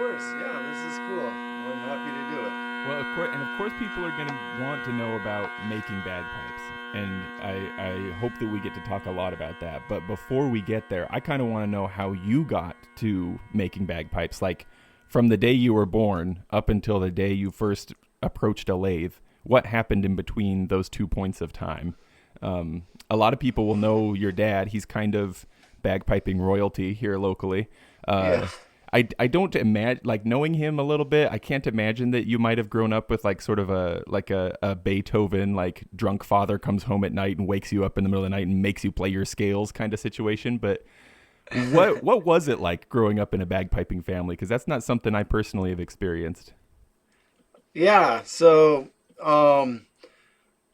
course. Yeah, this is cool. I'm happy to do it. Well, of course, people are going to want to know about making bagpipes, and I hope that we get to talk a lot about that. But before we get there, I kind of want to know how you got to making bagpipes, like from the day you were born up until the day you first approached a lathe. What happened in between those 2 points of time? A lot of people will know your dad. He's kind of bagpiping royalty here locally. Yeah. I don't imagine, like, knowing him a little bit, I can't imagine that you might have grown up with like sort of a Beethoven, like drunk father comes home at night and wakes you up in the middle of the night and makes you play your scales kind of situation. But what was it like growing up in a bagpiping family? Because that's not something I personally have experienced. Yeah. So,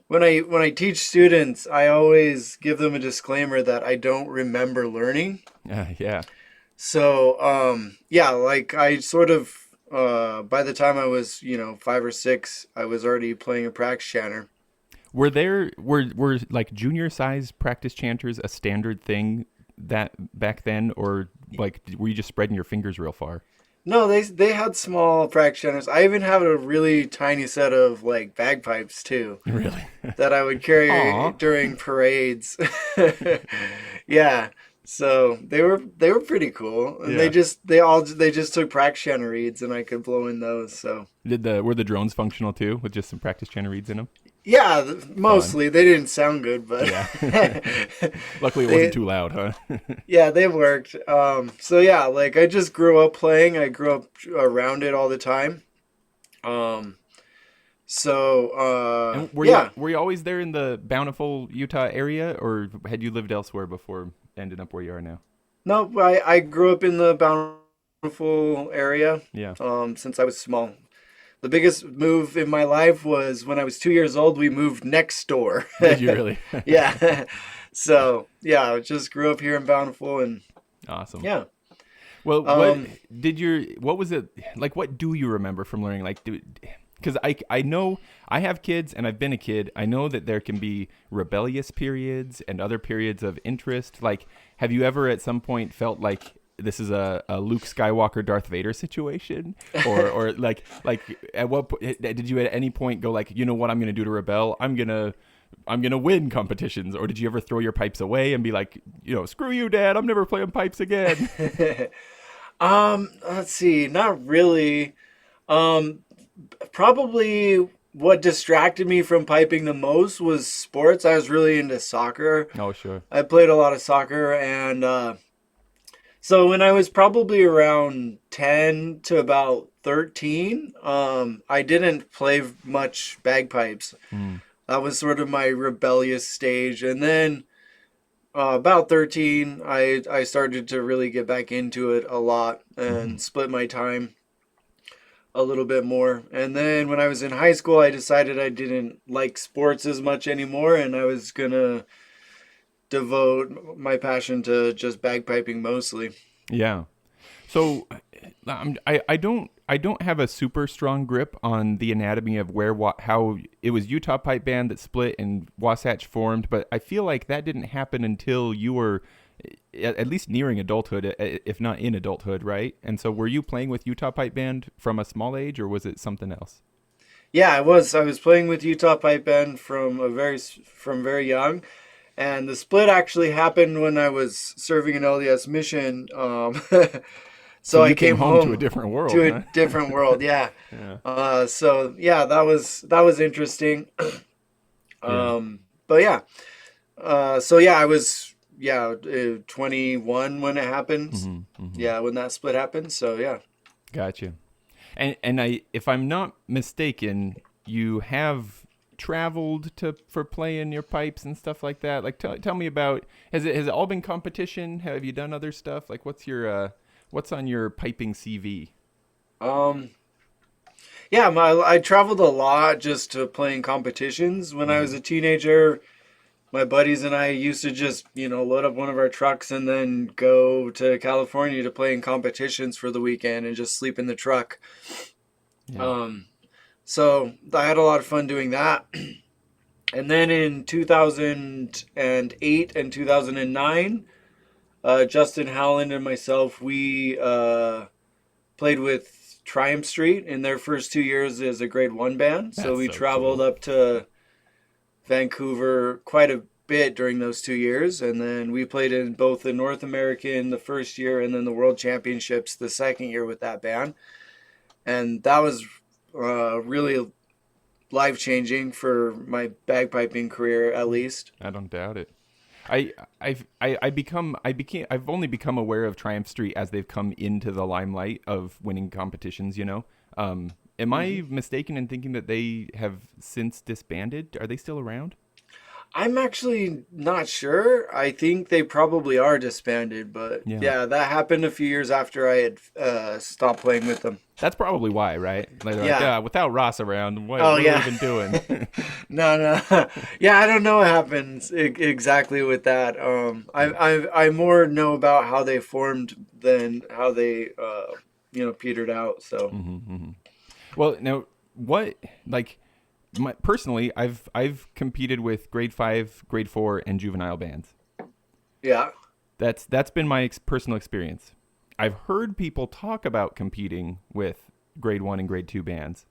when I teach students, I always give them a disclaimer that I don't remember learning. Yeah. So, yeah, like I sort of, by the time I was, 5 or 6, I was already playing a practice chanter. Were like junior size practice chanters a standard thing that back then, or like were you just spreading your fingers real far? No, they had small practice chanters. I even have a really tiny set of like bagpipes too Really? that I would carry Aw. during parades. Yeah. So they were pretty cool, and Yeah. they just took practice chanter reeds, and I could blow in those. So Were the drones functional too, with just some practice chanter reeds in them? yeah, Fun. mostly they didn't sound good, but Yeah. Luckily, it they wasn't too loud, huh? yeah, they worked. So yeah, like I just grew up playing. I grew up around it all the time. Um, so And yeah, were you always there in the Bountiful, Utah area, or had you lived elsewhere before ending up where you are now? no, I grew up in the Bountiful area. Yeah. Since I was small. The biggest move in my life was when I was 2 years old. We moved next door. Did you really? Yeah. So yeah, I just grew up here in Bountiful, and Awesome. yeah. Well, Um, what was it like? What do you remember from learning? Like, because I know I have kids and I've been a kid. I know that there can be rebellious periods and other periods of interest. Like, have you ever at some point felt like this is a Luke Skywalker Darth Vader situation, or like at what did you at any point go like, you know what I'm gonna do to rebel? I'm gonna win competitions, or did you ever throw your pipes away and be like, screw you, Dad, I'm never playing pipes again? let's see, not really. Um, Probably what distracted me from piping the most was sports. I was really into soccer. Oh, sure. I played a lot of soccer, and so when I was probably around 10 to about 13, I didn't play much bagpipes. Mm. That was sort of my rebellious stage. And then about 13, I started to really get back into it a lot Hmm. and split my time a little bit more. And then when I was in high school, I decided I didn't like sports as much anymore, and I was gonna devote my passion to just bagpiping mostly. Yeah. So I don't have a super strong grip on the anatomy of how it was Utah Pipe Band that split and Wasatch formed, but I feel like that didn't happen until you were at least nearing adulthood, if not in adulthood, right? And so were you playing with Utah Pipe Band from a small age, or was it something else? Yeah, I was. I was playing with Utah Pipe Band from very young, and the split actually happened when I was serving an LDS mission. So So I you came came home to a home different world, to a huh? different world. Yeah. Yeah. So yeah, that was interesting. Yeah. But yeah. So yeah, I was 21 when it happened. Hmm. Hmm. Yeah, when that split happened. So yeah. Gotcha. And if I'm not mistaken, you have traveled to for playing your pipes and stuff like that. Like tell me about, has it all been competition? Have you done other stuff? Like what's on your piping CV? Um, yeah, I traveled a lot just to playing competitions. When I was Hmm. a teenager, my buddies and I used to just, load up one of our trucks and then go to California to play in competitions for the weekend and just sleep in the truck. Yeah. Um, so I had a lot of fun doing that. And then in 2008 and 2009, Justin Howland and myself, we played with Triumph Street in their first 2 years as a grade one band. So That's we so traveled cool. up to Vancouver quite a bit during those 2 years. And then we played in both the North American the first year and then the World Championships the second year with that band. And that was really life changing for my bagpiping career, at least. I don't doubt it. I've only become aware of Triumph Street as they've come into the limelight of winning competitions. Am I mistaken in thinking that they have since disbanded? Are they still around? I'm actually not sure. I think they probably are disbanded, but Yeah. yeah, that happened a few years after I had stopped playing with them. That's probably why, right? Like they're like, Yeah. without Ross around, Oh, what are we yeah. even doing? No, no. Yeah, I don't know what happens exactly with that. I more know about how they formed than how they, petered out. So, Well, now what like personally, I've competed with grade 5, grade 4, and juvenile bands. yeah. That's been my personal experience. I've heard people talk about competing with grade 1 and grade 2 bands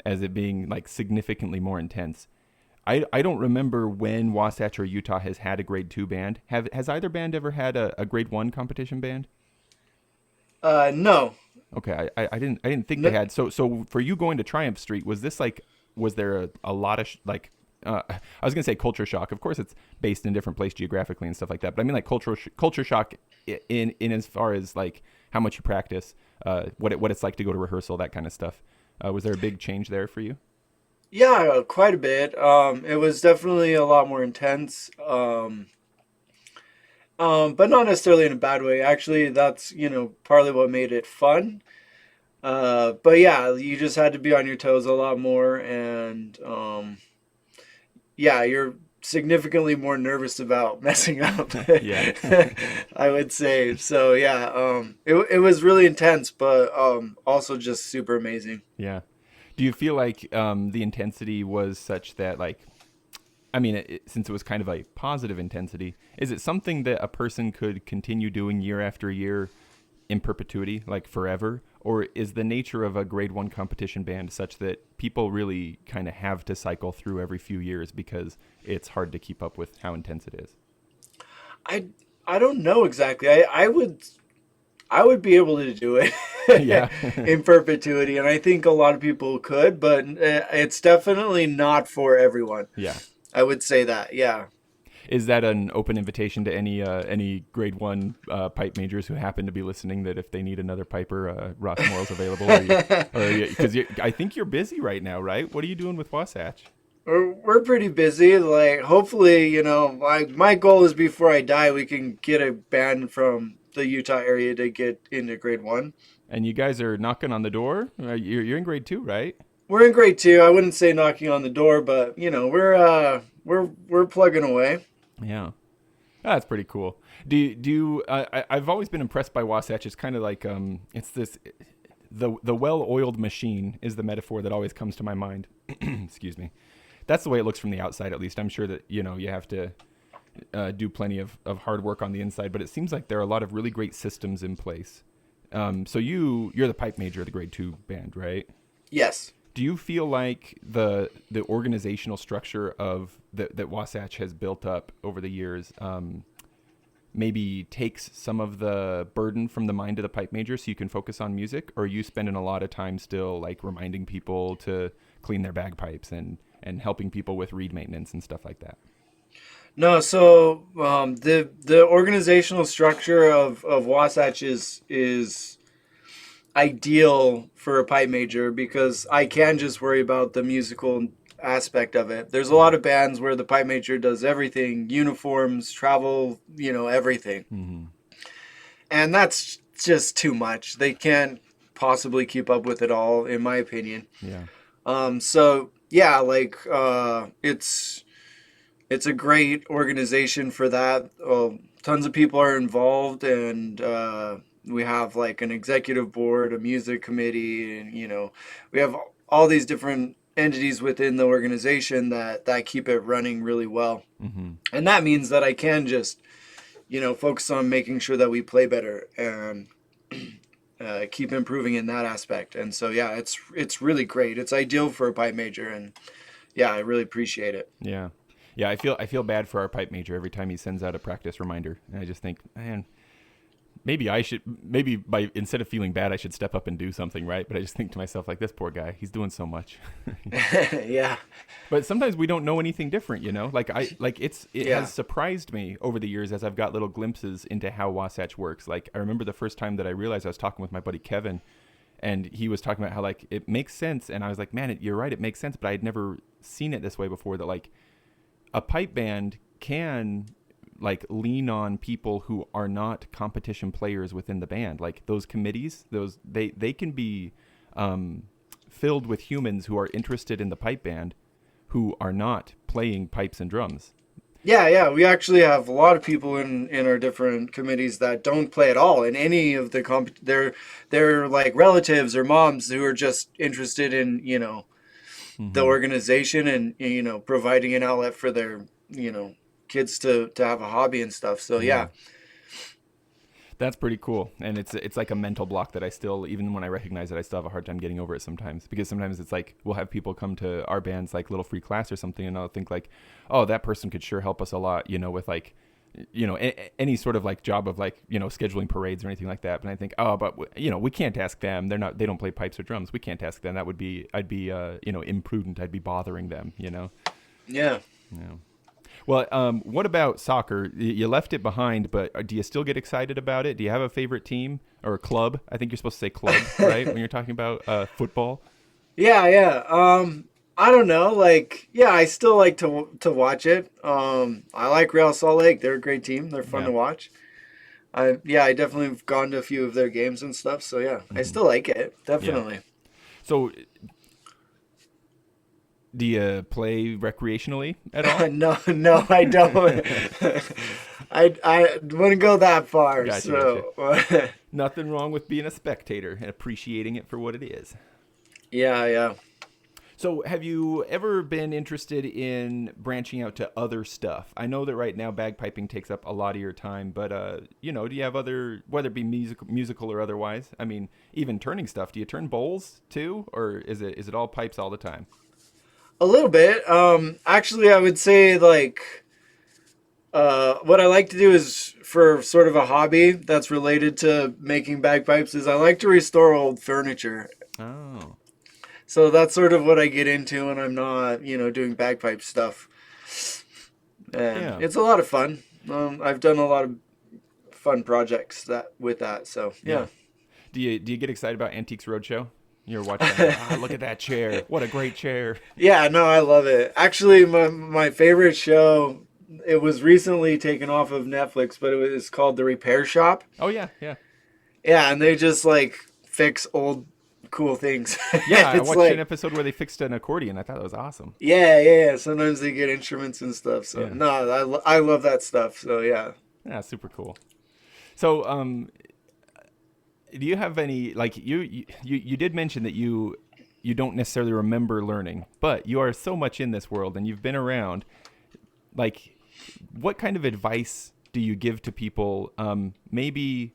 as it being like significantly more intense. I don't remember when Wasatch or Utah has had a grade 2 band. Has either band ever had a grade 1 competition band? No. Okay, I didn't think they No. had. So for you going to Triumph Street, was there a lot of I was gonna say culture shock. Of course, it's based in a different place geographically and stuff like that. But I mean like culture shock in as far as like how much you practice, what it's like to go to rehearsal, that kind of stuff. Was there a big change there for you? Yeah, quite a bit. It was definitely a lot more intense. But not necessarily in a bad way. Actually, that's, partly what made it fun. But yeah, you just had to be on your toes a lot more, and yeah, you're significantly more nervous about messing up. Yeah. I would say. So yeah, it was really intense, but also just super amazing. Yeah. Do you feel like the intensity was such that like I mean, since it was kind of a positive intensity, is it something that a person could continue doing year after year in perpetuity, like forever? Or is the nature of a grade 1 competition band such that people really kind of have to cycle through every few years because it's hard to keep up with how intense it is? I I don't know exactly. I would be able to do Yeah. it in perpetuity, and I think a lot of people could, but it's definitely not for everyone. Yeah. I would say that, yeah. Is that an open invitation to any grade 1 pipe majors who happen to be listening that if they need another piper, Ross Morrill's available? Because I think you're busy right now, right? What are you doing with Wasatch? We're pretty busy. Like, hopefully, my goal is before I die, we can get a band from the Utah area to get into grade one. And you guys are knocking on the door? You're in grade 2, right? We're in grade two. I wouldn't say knocking on the door, but we're plugging away. Yeah. That's pretty cool. I've always been impressed by Wasatch. It's kind of like it's this the well-oiled machine is the metaphor that always comes to my mind. Excuse me. That's the way it looks from the outside, at least. I'm sure that you have to do plenty of hard work on the inside, but it seems like there are a lot of really great systems in place. So you're the pipe major of the grade 2 band, right? Yes. Do you feel like the organizational structure of that Wasatch has built up over the years maybe takes some of the burden from the mind of the pipe major so you can focus on music, or are you spending a lot of time still like reminding people to clean their bagpipes and helping people with reed maintenance and stuff like that? No, so the organizational structure of Wasatch is ideal for a pipe major because I can just worry about the musical aspect of it. There's a lot of bands where the pipe major does everything, uniforms, travel, everything. Mm-hmm. And that's just too much. They can't possibly keep up with it all, in my opinion. Yeah. So yeah, like it's a great organization for that. Tons of people are involved, and we have like an executive board, a music committee, and we have all these different entities within the organization that keep it running really well. Mm-hmm. And that means that I can just focus on making sure that we play better. And keep improving in that aspect. And so, yeah, it's really great. It's ideal for a pipe major, and yeah, I really appreciate it. Yeah. Yeah, I feel bad for our pipe major every time he sends out a practice reminder. And I just think, man, maybe by instead of feeling bad, I should step up and do something, right? But I just think to myself, like, this poor guy, he's doing so much. Yeah. But sometimes we don't know anything different, you know? It Yeah. has surprised me over the years as I've got little glimpses into how Wasatch works. Like, I remember the first time that I realized I was talking with my buddy Kevin, and he was talking about how, like, it makes sense, and I was like, man, you're right, it makes sense, but I had never seen it this way before, that, like, a pipe band can, like, lean on people who are not competition players within the band. Like, those committees, they can be filled with humans who are interested in the pipe band, who are not playing pipes and drums. Yeah, yeah, we actually have a lot of people in our different committees that don't play at all in any of the they're like relatives or moms who are just interested in, the organization and, providing an outlet for their, kids to have a hobby and stuff. So yeah. That's pretty cool, and it's like a mental block that I still, even when I recognize it, I still have a hard time getting over it sometimes, because sometimes it's like we'll have people come to our band's like little free class or something, and I'll think like, oh, that person could sure help us a lot, with like, any sort of like job of like, scheduling parades or anything like that. But I think, oh, but we can't ask them. They don't play pipes or drums. We can't ask them. That would be, I'd be imprudent. I'd be bothering them. Yeah. Yeah. Well, what about soccer? You left it behind, but do you still get excited about it? Do you have a favorite team or club? I think you're supposed to say club, right? When you're talking about football. Yeah, yeah. I don't know. Like, yeah, I still like to watch it. I like Real Salt Lake. They're a great team. They're fun to watch. I definitely have gone to a few of their games and stuff. So yeah, I still like it. Definitely. Yeah. So, do you play recreationally at all? No, I don't. I wouldn't go that far. Gotcha. Nothing wrong with being a spectator and appreciating it for what it is. Yeah. So, have you ever been interested in branching out to other stuff? I know that right now bagpiping takes up a lot of your time, but do you have other, whether it be musical or otherwise? I mean, even turning stuff. Do you turn bowls too, or is it all pipes all the time? A little bit. Actually, I would say like what I like to do is, for sort of a hobby that's related to making bagpipes, is I like to restore old furniture. Oh. So that's sort of what I get into when I'm not, doing bagpipe stuff. And it's a lot of fun. I've done a lot of fun projects with that. So yeah. Do you get excited about Antiques Roadshow? You're watching that. Look at that chair. What a great chair. Yeah, no, I love it. Actually, my favorite show, it was recently taken off of Netflix, but it was called The Repair Shop. Oh, yeah. Yeah, and they just like fix old cool things. Yeah, I watched an episode where they fixed an accordion. I thought that was awesome. Yeah. Sometimes they get instruments and stuff. So no, I love that stuff. So yeah. Yeah, super cool. So, do you have any, like, you did mention that you don't necessarily remember learning, but you are so much in this world and you've been around. Like, what kind of advice do you give to people? Maybe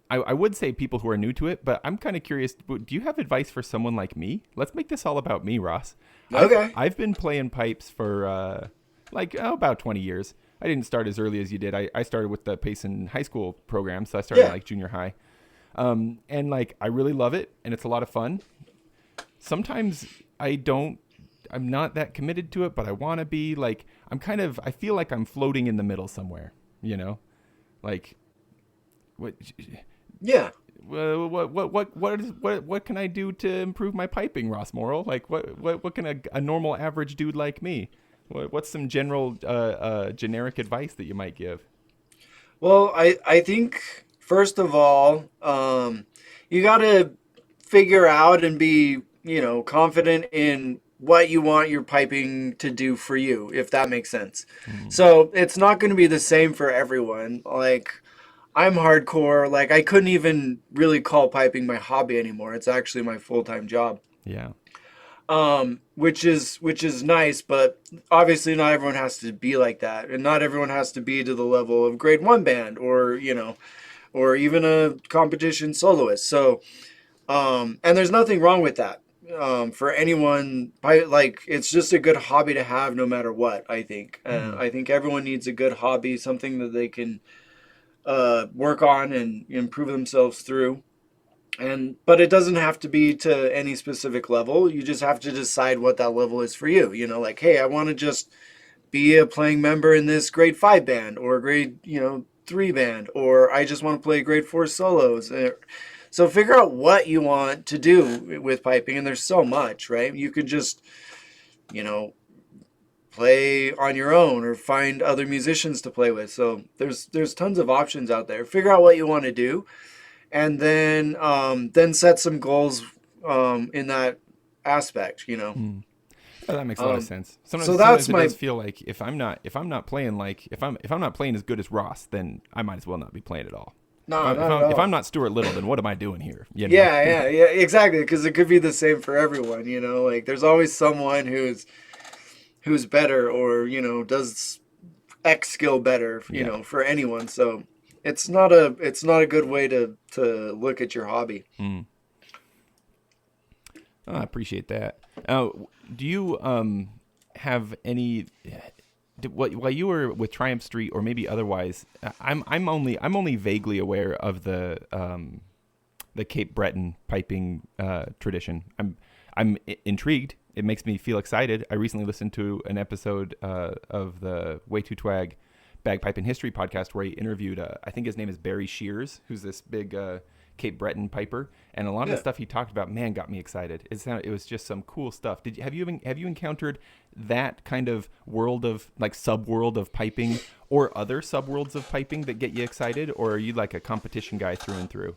I would say people who are new to it, but I'm kind of curious. Do you have advice for someone like me? Let's make this all about me, Ross. Okay. I've been playing pipes for about 20 years. I didn't start as early as you did. I started with the Payson High School program, so I started like junior high. And like, I really love it and it's a lot of fun. Sometimes I'm not that committed to it, but I want to be. Like, I feel like I'm floating in the middle somewhere, like what? Yeah. What can I do to improve my piping, Ross Morrill? Like, what can a normal average dude like me? What's some generic advice that you might give? Well, I think, first of all, you got to figure out and be, confident in what you want your piping to do for you, if that makes sense. Mm-hmm. So it's not going to be the same for everyone. Like, I'm hardcore. Like, I couldn't even really call piping my hobby anymore. It's actually my full-time job. Yeah. Which is nice, but obviously not everyone has to be like that, and not everyone has to be to the level of grade 1 band or or even a competition soloist. So, and there's nothing wrong with that. For anyone, like it's just a good hobby to have no matter what, I think. I think everyone needs a good hobby, something that they can work on and improve themselves through. But it doesn't have to be to any specific level. You just have to decide what that level is for you. Like, hey, I want to just be a playing member in this grade 5 band or grade 3 band, or I just want to play grade 4 solos. So figure out what you want to do with piping, and there's so much, right? You could just play on your own or find other musicians to play with. So there's tons of options out there. Figure out what you want to do, and then set some goals in that aspect. Oh, that makes a lot of sense. So that's sometimes it does feel like if I'm not playing as good as Ross, then I might as well not be playing at all. No, If I'm not Stuart Little, then what am I doing here? Yeah, exactly. Because it could be the same for everyone. Like there's always someone who's better or does X skill better. For anyone. So it's not a good way to look at your hobby. Oh, I appreciate that. Do you have any? While you were with Triumph Street, or maybe otherwise, I'm only vaguely aware of the Cape Breton piping tradition. I'm intrigued. It makes me feel excited. I recently listened to an episode of the Way Too Twag Bagpipe and History podcast where he interviewed, I think his name is Barry Shears, who's this big Cape Breton piper, and a lot of the stuff he talked about, man, got me excited. It was just some cool stuff. Have you encountered that kind of world of like sub-world of piping, or other sub-worlds of piping that get you excited, or are you like a competition guy through and through?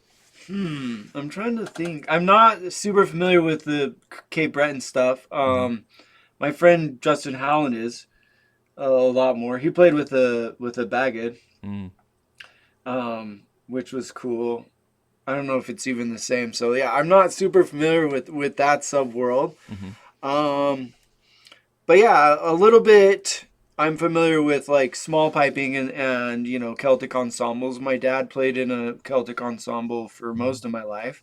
I'm trying to think. I'm not super familiar with the Cape Breton stuff. My friend Justin Howland is a lot more. He played with a bagad, which was cool. I don't know if it's even the same. So yeah, I'm not super familiar with that sub world. But yeah, a little bit. I'm familiar with like small piping and Celtic ensembles. My dad played in a Celtic ensemble for most of my life.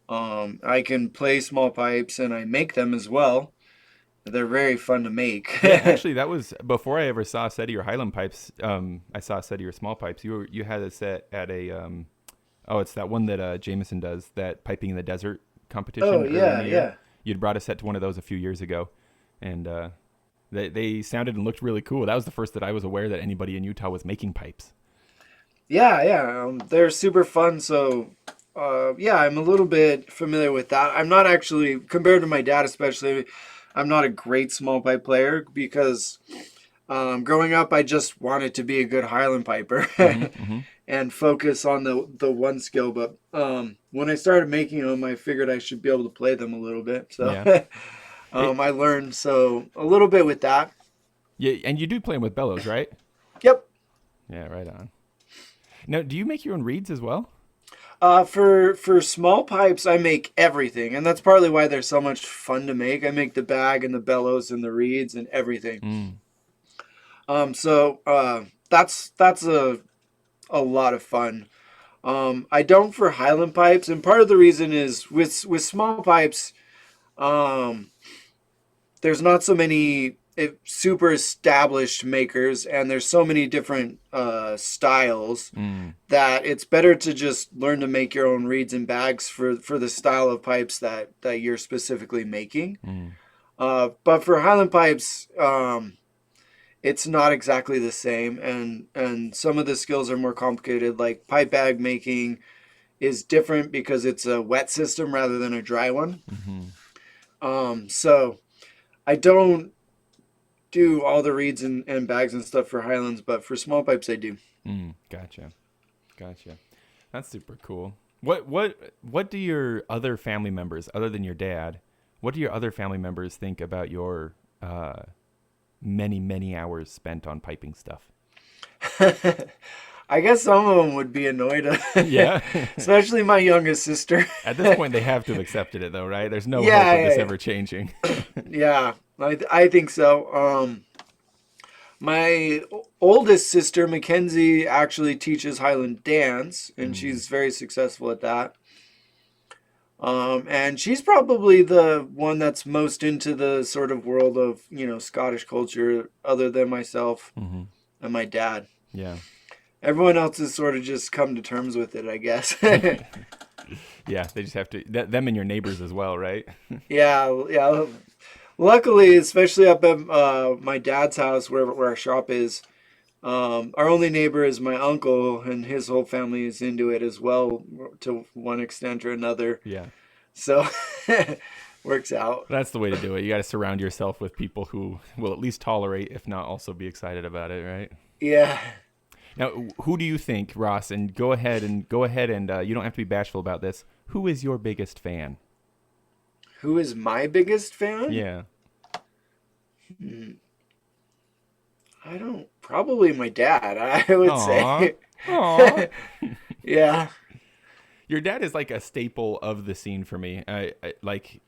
I can play small pipes and I make them as well. They're very fun to make. Yeah, actually, that was before I ever saw a set of your Highland pipes. I saw a set of your small pipes. You had a set at a it's that one that Jameson does, that piping in the desert competition. Oh yeah. You'd brought a set to one of those a few years ago, and they sounded and looked really cool. That was the first that I was aware that anybody in Utah was making pipes. Yeah. They're super fun. So I'm a little bit familiar with that. I'm not actually, compared to my dad especially, I'm not a great small pipe player because growing up I just wanted to be a good Highland piper and focus on the one skill. But when I started making them, I figured I should be able to play them a little bit. So I learned a little bit with that. Yeah, and you do play them with bellows, right? Yep. Yeah, right on. Now, do you make your own reeds as well? For small pipes, I make everything, and that's partly why they're so much fun to make. I make the bag and the bellows and the reeds and everything. That's a lot of fun. I don't for Highland pipes, and part of the reason is with small pipes, there's not so many super established makers, and there's so many different styles that it's better to just learn to make your own reeds and bags for the style of pipes that you're specifically making. But for Highland pipes, it's not exactly the same, and some of the skills are more complicated. Like pipe bag making is different because it's a wet system rather than a dry one. So I don't do all the reeds and bags and stuff for Highlands, but for small pipes I do. Gotcha. That's super cool. What do your other family members, other than your dad, what do your other family members think about your many hours spent on piping stuff? I guess some of them would be annoyed. Yeah. Especially my youngest sister. At this point, they have to have accepted it, though, right? There's no hope of this ever changing. Yeah, I think so. My oldest sister, Mackenzie, actually teaches Highland dance, and Mm. she's very successful at that. And she's probably the one that's most into the sort of world of, Scottish culture, other than myself Mm-hmm. and my dad. Yeah. Everyone else has sort of just come to terms with it, I guess. Yeah, they just have to them and your neighbors as well, right? Yeah, yeah. Luckily, especially up at my dad's house, where our shop is, our only neighbor is my uncle, and his whole family is into it as well, to one extent or another. Yeah. So, works out. That's the way to do it. You got to surround yourself with people who will at least tolerate, if not also be excited about it, right? Yeah. Now, who do you think, Ross? And go ahead and you don't have to be bashful about this. Who is your biggest fan? Who is my biggest fan? Yeah. I don't. Probably my dad, I would Aw. say. Aw. Yeah. Your dad is like a staple of the scene for me. I like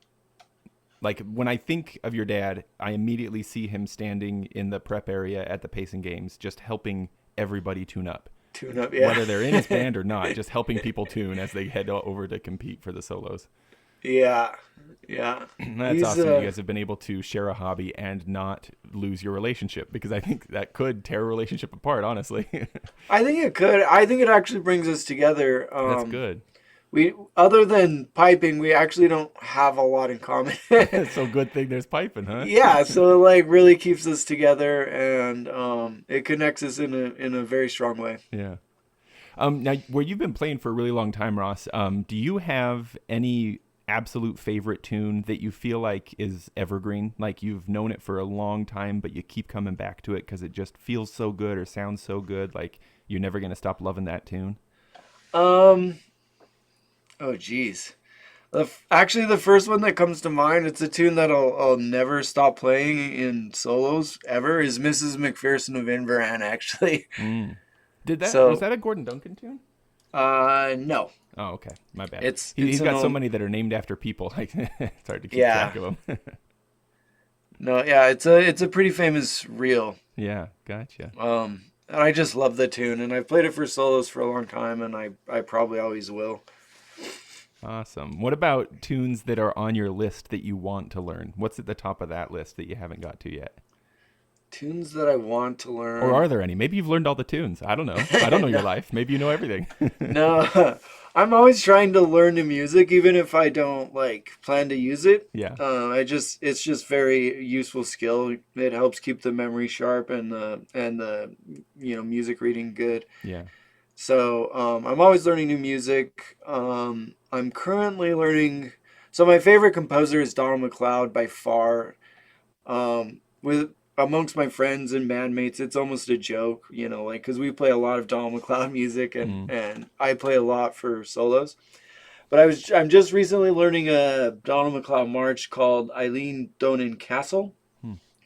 when I think of your dad, I immediately see him standing in the prep area at the pacing games, just helping everybody tune up. Tune up, yeah. Whether they're in his band or not, just helping people tune as they head over to compete for the solos. Yeah. Yeah. That's awesome. You guys have been able to share a hobby and not lose your relationship, because I think that could tear a relationship apart, honestly. I think it could. I think it actually brings us together. That's good. We, other than piping, we actually don't have a lot in common. So good thing there's piping, huh? Yeah, so it like really keeps us together, and it connects us in a very strong way. Yeah. Now, where you've been playing for a really long time, Ross, do you have any absolute favorite tune that you feel like is evergreen? Like you've known it for a long time, but you keep coming back to it because it just feels so good or sounds so good, like you're never going to stop loving that tune? Oh, geez. Actually, the first one that comes to mind, it's a tune that I'll never stop playing in solos ever, is Mrs. McPherson of Inveran, actually. Mm. Was So, that a Gordon Duncan tune? no. Oh, okay. My bad. It's He's an got so old, many that are named after people. Like it's hard to keep yeah. track of them. No, yeah, it's a pretty famous reel. Yeah, gotcha. And I just love the tune, and I've played it for solos for a long time, and I probably always will. Awesome. What about tunes that are on your list that you want to learn? What's at the top of that list that you haven't got to yet? Tunes that I want to learn. Or are there any? Maybe you've learned all the tunes. I don't know. I don't know your life. Maybe you know everything. No, I'm always trying to learn new music, even if I don't like plan to use it. Yeah. It's just very useful skill. It helps keep the memory sharp and the music reading good. Yeah. So I'm always learning new music. I'm currently learning. So my favorite composer is Donald McLeod by far. With amongst my friends and bandmates, it's almost a joke, like because we play a lot of Donald McLeod music, and I play a lot for solos. But I'm just recently learning a Donald McLeod march called Eileen Donan Castle,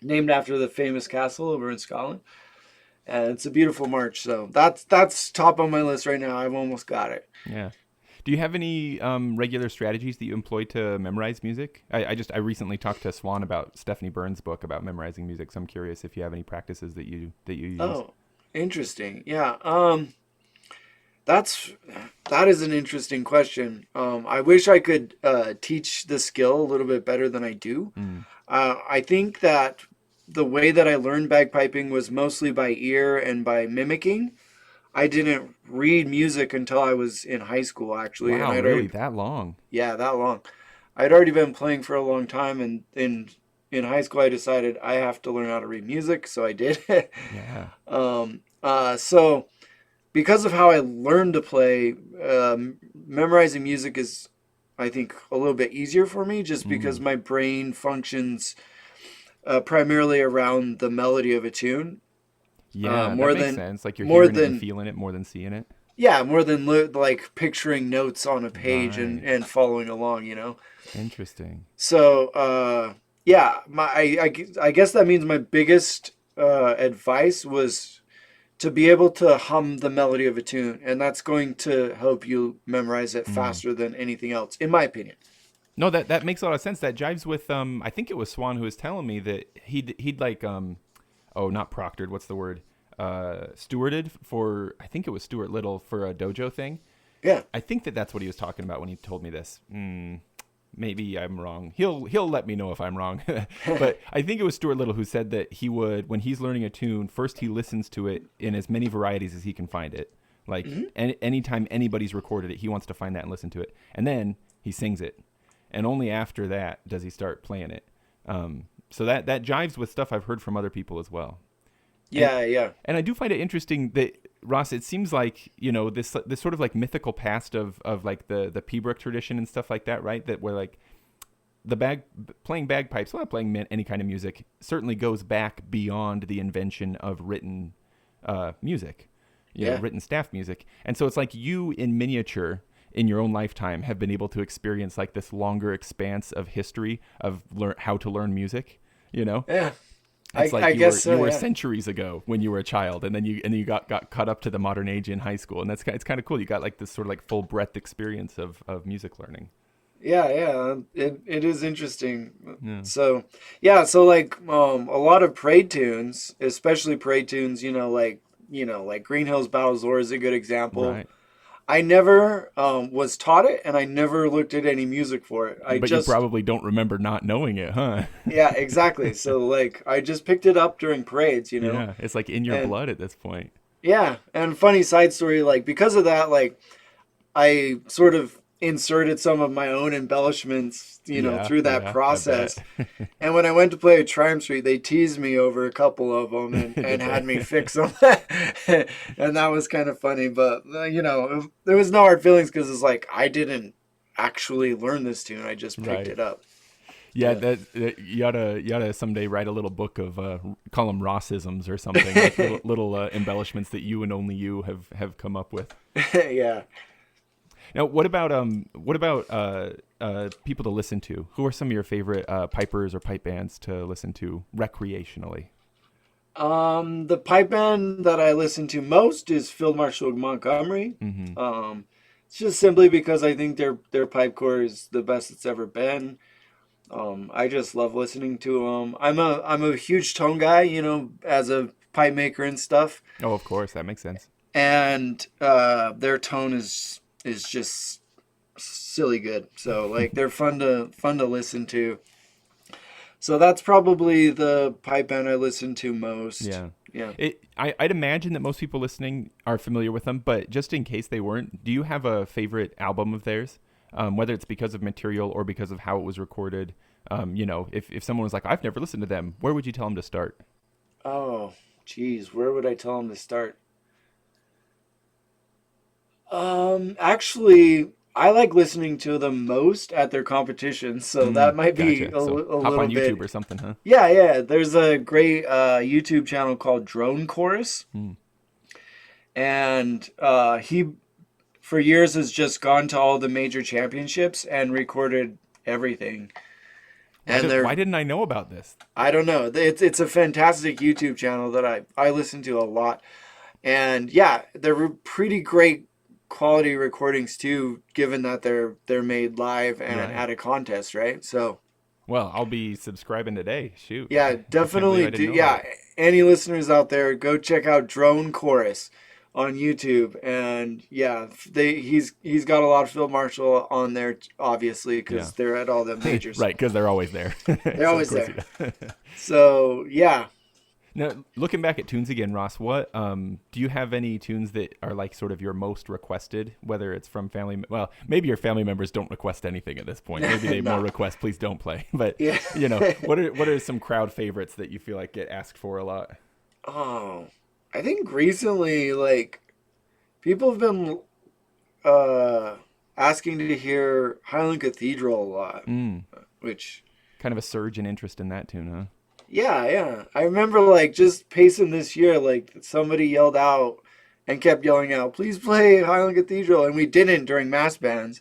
named after the famous castle over in Scotland. And it's a beautiful march, so that's top on my list right now. I've almost got it. Yeah. Do you have any regular strategies that you employ to memorize music? I recently talked to Swan about Stephanie Byrne's book about memorizing music, so I'm curious if you have any practices that you use. Oh, interesting. Yeah. That is an interesting question. I wish I could teach the skill a little bit better than I do. I think that the way that I learned bagpiping was mostly by ear and by mimicking. I didn't read music until I was in high school, actually. Wow, and really? That long? Yeah, that long. I'd already been playing for a long time, and in high school I decided I have to learn how to read music, so I did. Yeah. So because of how I learned to play, memorizing music is, I think, a little bit easier for me, just because my brain functions primarily around the melody of a tune. Yeah, more that makes than sense. Like you're more hearing it than and feeling it more than seeing it. yeah, more than like picturing notes on a page Right. and following along. Interesting. So yeah, I guess that means my biggest advice was to be able to hum the melody of a tune, and that's going to help you memorize it faster than anything else, in my opinion. No, that makes a lot of sense. That jives with I think it was Swan who was telling me that he'd like not proctored. What's the word? Stewarded for, I think it was Stuart Little for a dojo thing. Yeah. I think that's what he was talking about when he told me this. Maybe I'm wrong. He'll let me know if I'm wrong. But I think it was Stuart Little who said that he would, when he's learning a tune, first he listens to it in as many varieties as he can find it. Like anytime anybody's recorded it, he wants to find that and listen to it. And then he sings it. And only after that does he start playing it. So that jives with stuff I've heard from other people as well. Yeah. And I do find it interesting that, Ross, it seems like, this sort of like mythical past of like the Pembroke tradition and stuff like that, right? That where like playing bagpipes, well, playing any kind of music certainly goes back beyond the invention of written music, written staff music. And so it's like you in miniature in your own lifetime have been able to experience like this longer expanse of history of how to learn music, Yeah. It's like I guess you were yeah. centuries ago when you were a child, and then you got caught up to the modern age in high school, and it's kind of cool. You got like this sort of like full breadth experience of music learning. Yeah. It is interesting. Yeah. So like a lot of parade tunes, especially parade tunes, like Green Hills Battlezor is a good example. Right. I never was taught it, and I never looked at any music for it. But you probably don't remember not knowing it, huh? Yeah, exactly. So like I just picked it up during parades, Yeah, it's like in your blood at this point. Yeah, and funny side story, like because of that, like I sort of inserted some of my own embellishments, through that process. And when I went to play at Triumph Street, they teased me over a couple of them and had me fix them. And that was kind of funny. But, there was no hard feelings because it's like I didn't actually learn this tune. I just picked it up. Yeah, that you oughta someday write a little book of call them Rossisms or something, like little embellishments that you and only you have come up with. Yeah. Now, what about people to listen to? Who are some of your favorite pipers or pipe bands to listen to recreationally? The pipe band that I listen to most is Field Marshal Montgomery. Mm-hmm. It's just simply because I think their pipe corps is the best it's ever been. I just love listening to them. I'm a huge tone guy, as a pipe maker and stuff. Oh, of course, that makes sense. And their tone is just silly good. So like they're fun to listen to. So that's probably the pipe band I listen to most. Yeah. I'd imagine that most people listening are familiar with them, but just in case they weren't, do you have a favorite album of theirs? Whether it's because of material or because of how it was recorded. If someone was like, I've never listened to them, where would you tell them to start? Oh, geez, where would I tell them to start? Actually, I like listening to them most at their competitions, so that might be Gotcha. a So little hop on bit. YouTube or something, huh? Yeah. There's a great YouTube channel called Drone Chorus, and he, for years, has just gone to all the major championships and recorded everything. Why didn't I know about this? I don't know. It's a fantastic YouTube channel that I listen to a lot, and yeah, they're pretty great quality recordings too, given that they're made live and at a contest, right? So, well, I'll be subscribing today. Shoot. Yeah, definitely do. Yeah, any listeners out there, go check out Drone Chorus on YouTube, and yeah, he's got a lot of Field Marshal on there, obviously, because they're at all the majors. Right, because they're always there. They're always there. So yeah. Now, looking back at tunes again, Ross, what do you have any tunes that are like sort of your most requested, whether it's from family? Well, maybe your family members don't request anything at this point. Maybe they more request, please don't play. But what are some crowd favorites that you feel like get asked for a lot? Oh, I think recently, like, people have been asking to hear Highland Cathedral a lot, which kind of a surge in interest in that tune, huh? Yeah. I remember like just pacing this year, like somebody yelled out and kept yelling out, please play Highland Cathedral. And we didn't during mass bands.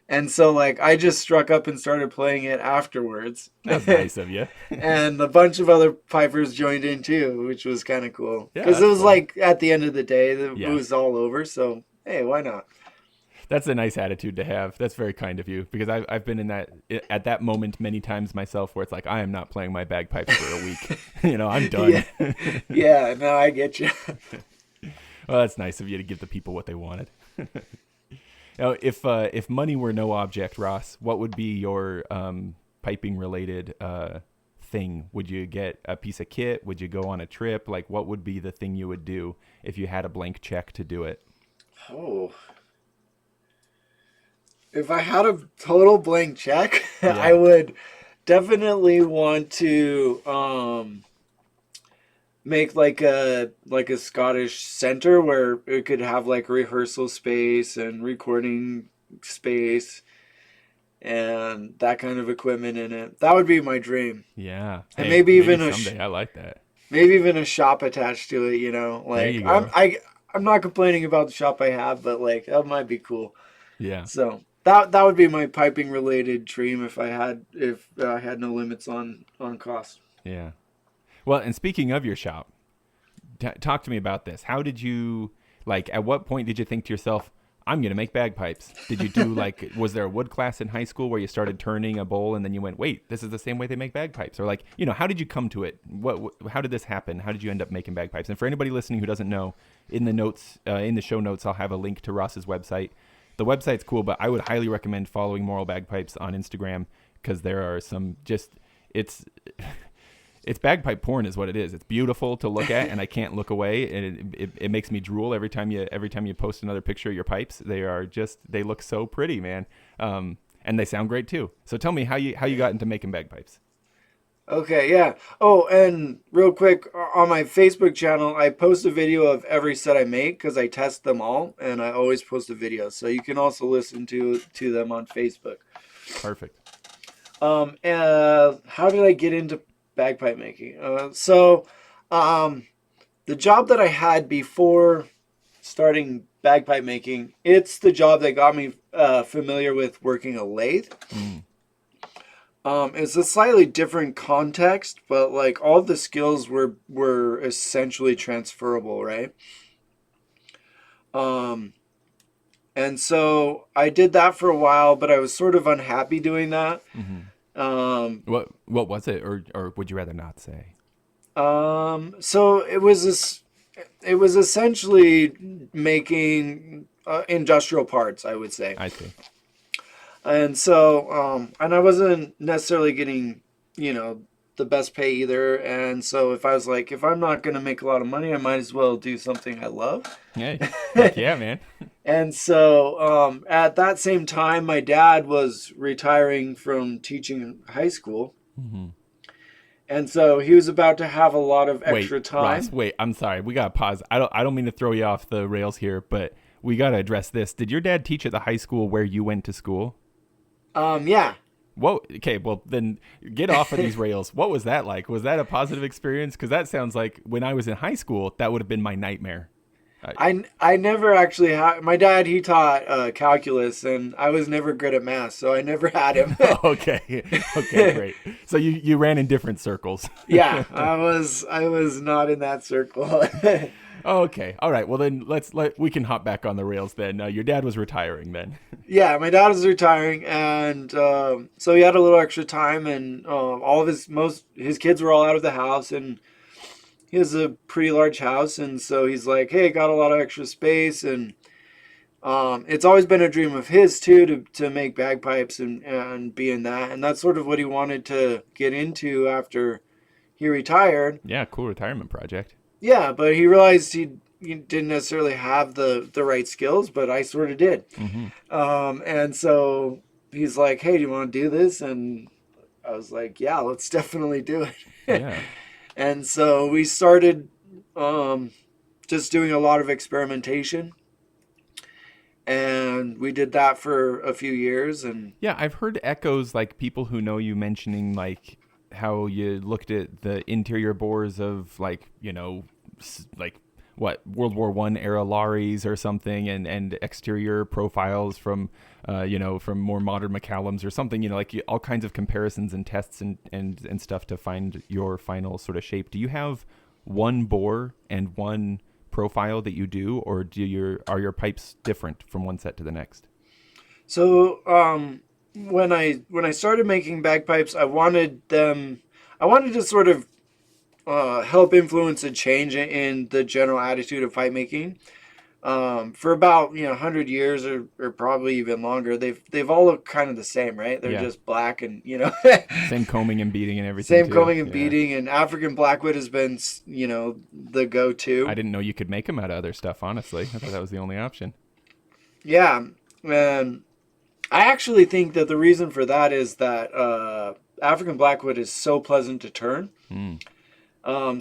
And so like I just struck up and started playing it afterwards. That's nice of you. And a bunch of other pipers joined in too, which was kind of cool. Yeah, because it was fun. Like at the end of the day, it was all over. So, hey, why not? That's a nice attitude to have. That's very kind of you, because I've been in that at that moment many times myself, where it's like I am not playing my bagpipes for a week. I'm done. Yeah, yeah. No, I get you. Well, that's nice of you to give the people what they wanted. Now, if money were no object, Ross, what would be your piping related thing? Would you get a piece of kit? Would you go on a trip? Like, what would be the thing you would do if you had a blank check to do it? Oh, if I had a total blank check, Yeah. I would definitely want to make like a Scottish center where it could have like rehearsal space and recording space and that kind of equipment in it. That would be my dream. Yeah, And maybe even someday. I like that. maybe even a shop attached to it, There you Like go. I'm not complaining about the shop I have, but like that might be cool. Yeah. So that would be my piping related dream if I had no limits on cost. Yeah. Well, and speaking of your shop, talk to me about this. How did you, like, at what point did you think to yourself, I'm going to make bagpipes? Did you do, like, was there a wood class in high school where you started turning a bowl and then you went, wait, this is the same way they make bagpipes? Or, like, how did you come to it? How did this happen? How did you end up making bagpipes? And for anybody listening who doesn't know, in the notes, in the show notes, I'll have a link to Ross's website. The website's cool, but I would highly recommend following Moral Bagpipes on Instagram, because there are some it's bagpipe porn is what it is. It's beautiful to look at, and I can't look away. And it makes me drool every time you post another picture of your pipes. They look so pretty, man. And they sound great too. So tell me how you got into making bagpipes. Okay, yeah. Oh, and real quick, on my Facebook channel, I post a video of every set I make because I test them all, and I always post a video. So you can also listen to them on Facebook. Perfect. How did I get into bagpipe making? The job that I had before starting bagpipe making, it's the job that got me familiar with working a lathe. It's a slightly different context, but like all the skills were essentially transferable, right? And so I did that for a while, but I was sort of unhappy doing that. What was it, or would you rather not say? So it was essentially making industrial parts, I would say. I see. And so, and I wasn't necessarily getting, the best pay either. And so if I was like, if I'm not going to make a lot of money, I might as well do something I love. Hey, heck yeah, man. And so at that same time, my dad was retiring from teaching in high school. And so he was about to have a lot of extra time. Ross, wait, I'm sorry. We got to pause. I don't mean to throw you off the rails here, but we got to address this. Did your dad teach at the high school where you went to school? Yeah. Whoa. Okay. Well, then get off of these rails. What was that like? Was that a positive experience? Because that sounds like when I was in high school, that would have been my nightmare. I never actually had my dad. He taught calculus, and I was never good at math, so I never had him. Okay, great. So you ran in different circles. Yeah, I was not in that circle. Okay, all right. Well, then we can hop back on the rails. Then your dad was retiring. Then. Yeah, my dad was retiring, and so he had a little extra time, and all of his kids were all out of the house, and he has a pretty large house, and so he's like, hey, got a lot of extra space, and it's always been a dream of his too to make bagpipes and be in that, and that's sort of what he wanted to get into after he retired. Yeah, cool retirement project. Yeah, but he realized he didn't necessarily have the right skills, but I sort of did. And so he's like, hey, do you want to do this? And I was like, yeah, let's definitely do it. Yeah. And so we started just doing a lot of experimentation. And we did that for a few years. And yeah, I've heard echoes, like people who know you mentioning like how you looked at the interior bores of like what World War I era lorries or something, and exterior profiles from from more modern McCallums or something, like all kinds of comparisons and tests and stuff to find your final sort of shape. Do you have one bore and one profile that you do, or are your pipes different from one set to the next? So when I started making bagpipes, I wanted to sort of help influence a change in the general attitude of pipe making. For about 100 years or probably even longer, they've all looked kind of the same, right? They're Yeah. just black and Same combing and beating and everything same too. combing and Yeah. beating. And African blackwood has been the I go-to. didn't know you could make them out of other stuff, honestly. I thought that was the only option. Yeah, and I actually think that the reason for that is that African blackwood is so pleasant to turn. Mm.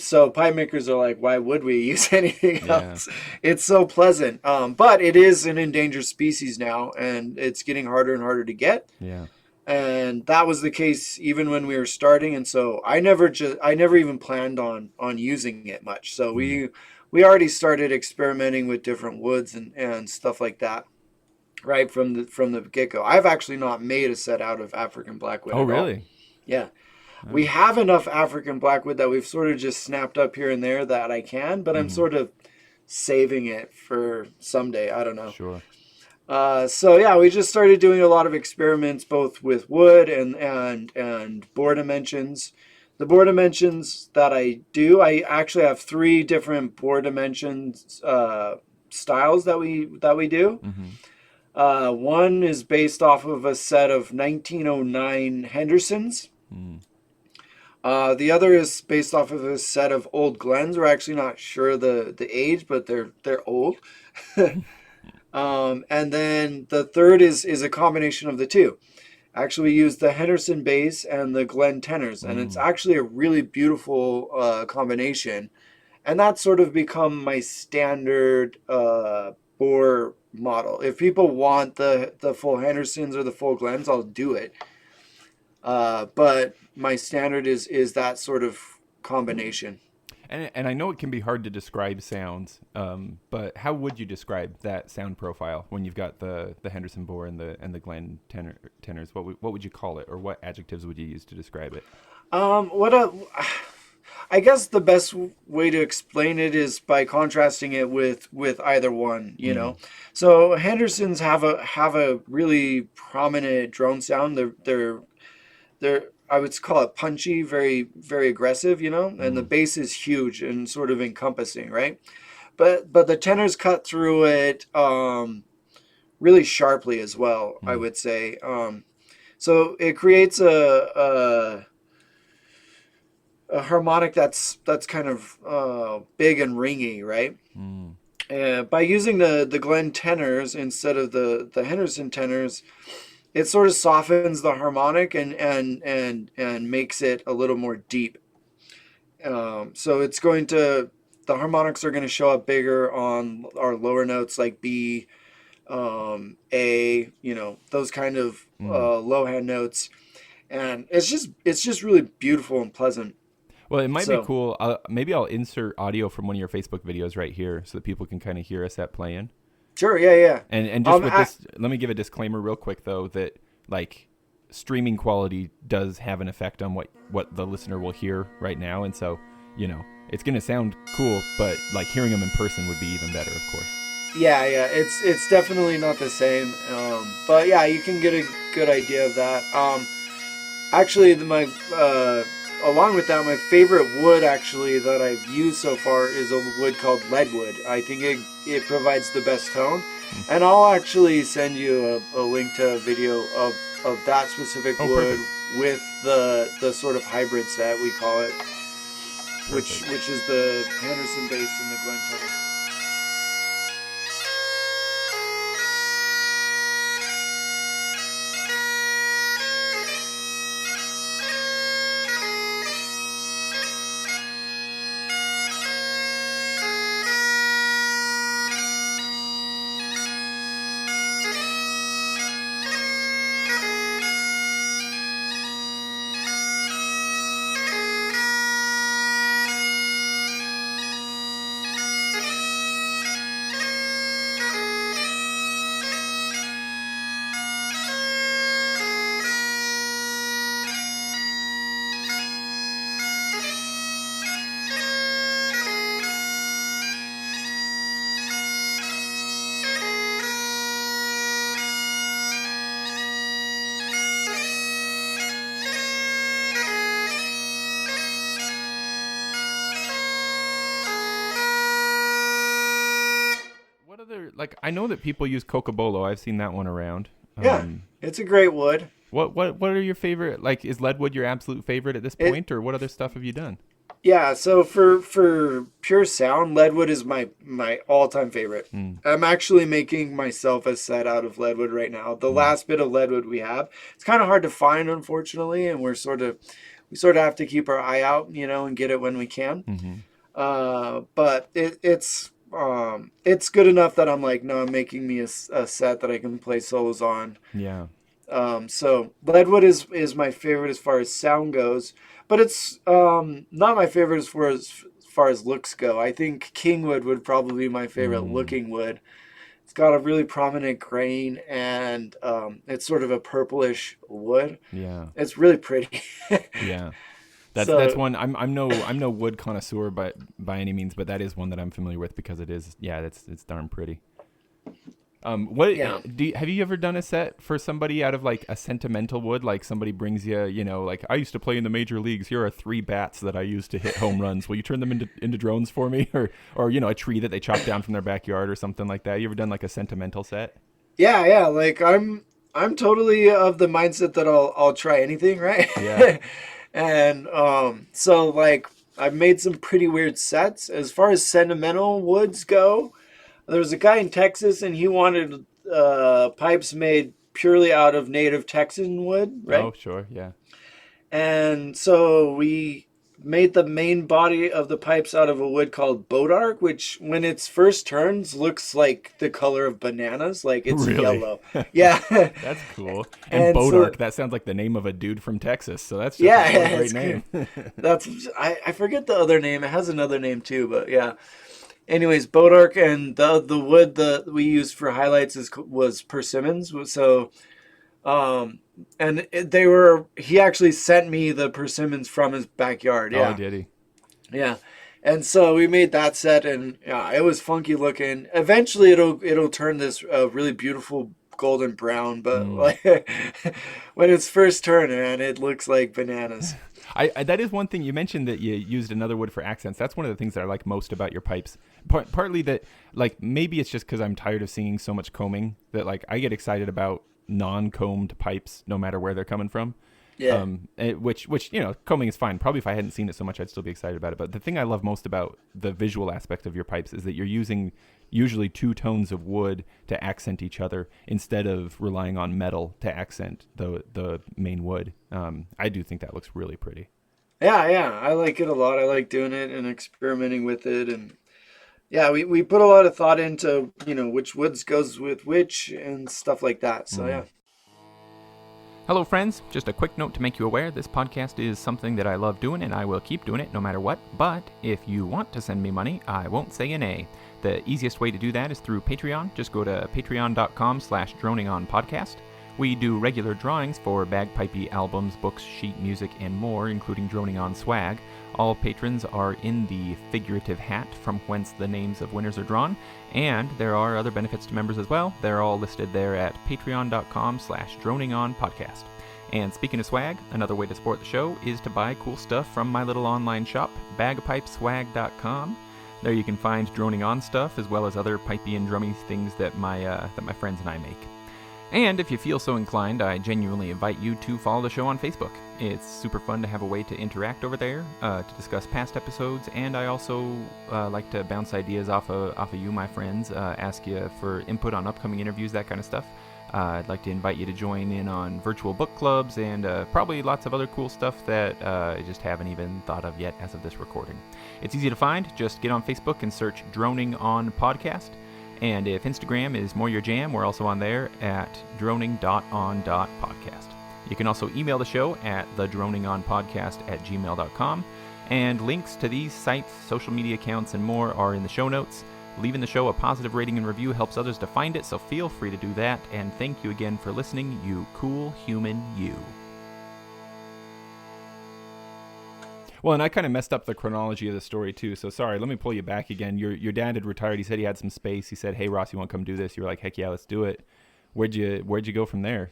So pipe makers are like, why would we use anything Yeah. else? It's so pleasant. But it is an endangered species now, and it's getting harder and harder to get. Yeah. And that was the case even when we were starting. And so I never even planned on using it much. So Mm. we already started experimenting with different woods and stuff like that right from the get go. I've actually not made a set out of African blackwood Oh, at all. really? Yeah. Oh. We have enough African blackwood that we've sort of just snapped up here and there that I can, but I'm Mhm. sort of saving it for someday. I don't know. Sure. So yeah, we just started doing a lot of experiments both with wood and bore dimensions. The bore dimensions that I actually have three different bore dimensions styles that we do. Mm-hmm. One is based off of a set of 1909 Hendersons. Mm. The other is based off of a set of old Glens. We're actually not sure the age, but they're old. And then the third is a combination of the two. Actually, we use the Henderson bass and the Glen tenors, and it's Mm. actually a really beautiful combination. And that's sort of become my standard bore model. If people want the full Hendersons or the full Glens, I'll do it. But my standard is that sort of combination. And I know it can be hard to describe sounds, but how would you describe that sound profile when you've got the Henderson bore and the Glen tenors? What would you call it, or what adjectives would you use to describe it? I guess the best way to explain it is by contrasting it with either one. Mm. So Hendersons have a really prominent drone sound. They're I would call it punchy, very very aggressive, and the Mm. bass is huge and sort of encompassing, right? But the tenors cut through it really sharply as well, I Mm. would say. So it creates a harmonic that's kind of big and ringy, right? Mm. By using the Glen tenors instead of the Henderson tenors, it sort of softens the harmonic and makes it a little more deep. So the harmonics are going to show up bigger on our lower notes like B, A, those kind of Mm. low hand notes, and it's just really beautiful and pleasant. Well, it might be So cool. Maybe I'll insert audio from one of your Facebook videos right here so that people can kind of hear us at playing. sure, yeah, yeah. And just with this, let me give a disclaimer real quick though that like streaming quality does have an effect on what the listener will hear right now, and so it's gonna sound cool, but like hearing them in person would be even better, of course. Yeah, it's definitely not the same. But yeah, you can get a good idea of that. Actually, along with that, my favorite wood actually that I've used so far is a wood called Leadwood. I think it provides the best tone, and I'll actually send you a link to a video of that specific Oh, wood perfect. with the sort of hybrid set we call it, which Perfect. which is the Henderson bass and the Glen tenor. other, like, I know that people use cocobolo. I've seen that one around. Yeah, it's a great wood. What are your favorite? Like, is Leadwood your absolute favorite at this point, or what other stuff have you done? Yeah, so for pure sound, Leadwood is my all-time favorite. I'm actually making myself a set out of Leadwood right now. The last bit of Leadwood we have, it's kind of hard to find, unfortunately, and we sort of have to keep our eye out, and get it when we can. But it's good enough that I'm like, no, I'm making me a set that I can play solos on. Yeah. So Leadwood is my favorite as far as sound goes, but it's not my favorite as far as looks go. I think Kingwood would probably be my favorite looking wood. It's got a really prominent grain, and it's sort of a purplish wood. Yeah. It's really pretty. Yeah. That's one. I'm no wood connoisseur by any means, but that is one that I'm familiar with because it is. Yeah, it's darn pretty. Have you ever done a set for somebody out of like a sentimental wood? Like somebody brings you, like I used to play in the major leagues. Here are 3 bats that I used to hit home runs. Will you turn them into drones for me? Or a tree that they chopped down from their backyard or something like that. You ever done like a sentimental set? Yeah. Like I'm totally of the mindset that I'll try anything, right? Yeah. And so like I've made some pretty weird sets as far as sentimental woods go. There was a guy in Texas, and he wanted pipes made purely out of native Texan wood, right? Oh, sure, yeah. And so we made the main body of the pipes out of a wood called bodark, which when it's first turns looks like the color of bananas, like it's really? Yellow. Yeah. That's cool. And bodark, so, that sounds like the name of a dude from Texas, so that's just a great name. I forget the other name. It has another name too, but yeah. Anyways, bodark, and the wood that we used for highlights was persimmons. So, he actually sent me the persimmons from his backyard. Yeah. Oh, did he? Yeah. And so we made that set, and yeah, it was funky looking. Eventually it'll turn this really beautiful golden brown, but like when it's first turned, man, it looks like bananas. I that is one thing. You mentioned that you used another wood for accents. That's one of the things that I like most about your pipes. Partly that, like, maybe it's just because I'm tired of seeing so much combing that, like, I get excited about non-combed pipes no matter where they're coming from. Yeah. Which combing is fine. Probably if I hadn't seen it so much, I'd still be excited about it. But the thing I love most about the visual aspect of your pipes is that you're using usually 2 tones of wood to accent each other instead of relying on metal to accent the main wood. I do think that looks really pretty. Yeah, I like it a lot. I like doing it and experimenting with it, and yeah, we put a lot of thought into which woods goes with which and stuff like that. So yeah. Hello, friends. Just a quick note to make you aware, this podcast is something that I love doing, and I will keep doing it no matter what. But if you want to send me money, I won't say a nay. The easiest way to do that is through Patreon. Just go to patreon.com/DroningOnPodcast. We do regular drawings for bagpipe albums, books, sheet music, and more, including Droning On swag. All patrons are in the figurative hat from whence the names of winners are drawn, and there are other benefits to members as well. They're all listed there at patreon.com/DroningOnPodcast. And speaking of swag, another way to support the show is to buy cool stuff from my little online shop, bagpipeswag.com. There you can find Droning On stuff, as well as other pipey and drummy things that my friends and I make. And if you feel so inclined, I genuinely invite you to follow the show on Facebook. It's super fun to have a way to interact over there, to discuss past episodes, and I also like to bounce ideas off of you, my friends, ask you for input on upcoming interviews, that kind of stuff. I'd like to invite you to join in on virtual book clubs and probably lots of other cool stuff that I just haven't even thought of yet as of this recording. It's easy to find. Just get on Facebook and search Droning On Podcast. And if Instagram is more your jam, we're also on there at droning.on.podcast. You can also email the show at thedroningonpodcast@gmail.com. And links to these sites, social media accounts, and more are in the show notes. Leaving the show a positive rating and review helps others to find it, so feel free to do that. And thank you again for listening, you cool human you. Well, and I kind of messed up the chronology of the story too. So sorry, let me pull you back again. Your dad had retired. He said he had some space. He said, "Hey Ross, you want to come do this?" You were like, "Heck yeah, let's do it." Where'd you go from there?